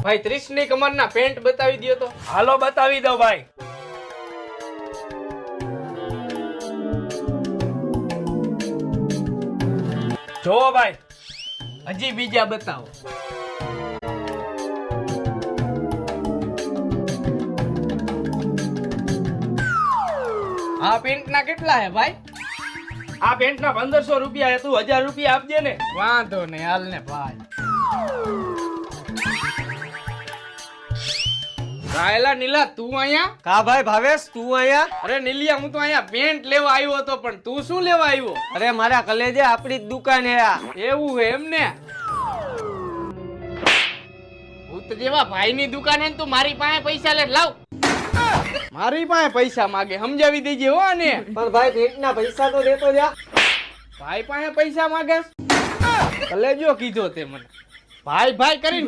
ભાઈ 30 ની કમરના પેન્ટ બતાવી દયો તો. હાલો બતાવી દો ભાઈ. જોવો ભાઈ. હજી બીજા બતાવો. આ પેન્ટ ના કેટલા હે ભાઈ? આ પેન્ટ ના 1500 રૂપિયા હે. તું 1000 રૂપિયા આપજે ને. વાંધો નહીં, હાલ ને ભાઈ. રાયલા નીલા, તું અહીંયા? કા ભાઈ ભાવેશ, તું અહીંયા? અરે નીલિયા, હું તો અહીંયા પેન્ટ લેવા આવ્યો હતો, પણ તું શું લેવા આવ્યો? અરે મારા કલેજે આપણી જ દુકાન હે આ. એવું હે એમ ને? ભૂત જેવા ભાઈની દુકાન હે ને તું મારી પાસે પૈસા લે, લાવ. મારી પાસે પૈસા માગે, સમજાવી દેજે હો ને. પણ ભાઈ પેટના પૈસા તો દેતો જા. ભાઈ પાસે પૈસા માગે? કલેજો કીધો તે મને. ભાઈ ભાઈ કરીને